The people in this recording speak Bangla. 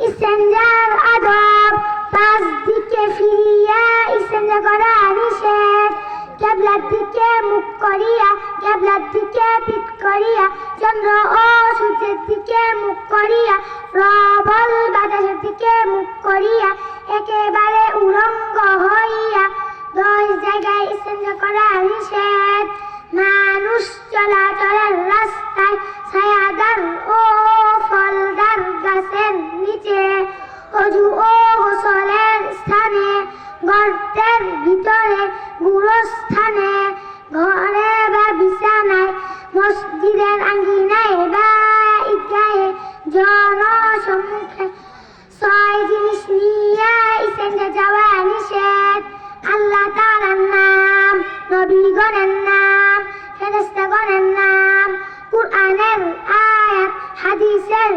ইসেঞ্জার আদব, পাঁচ দিকে ফিরিয়া ইসেঞ্জা করা নিষেধ। কেবলার দিকে মুখ করিয়া, কেবলার দিকে পিঠ করিয়া, চন্দ্র ও সূর্যের দিকে মুখ করিয়া, প্রবল বাতাসের দিকে মুখ করিয়া, একেবারে উলঙ্গ হইয়া 10 জায়গায় ইসেঞ্জা করা নিষেধ। মানুষ চলাচলের রাস্তায়, ছায়াদার ও ফলদার গাছের নিচে, অজু ও গোসলের স্থানে, গর্তের ভিতরে, গুরুস্থানে, ঘরে বা বিছানায়, মসজিদের আঙ্গিনায় বা ঈদগাহে, জনসম্মুখে 6 জিনিস নিয়ে ইসেঞ্জা যাওয়া নিষেধ। আল্লাহ তাআলার নাম, নবীগণের নাম, ফেরেশতাগণের নাম, কুরআনের আয়াত, হাদিসের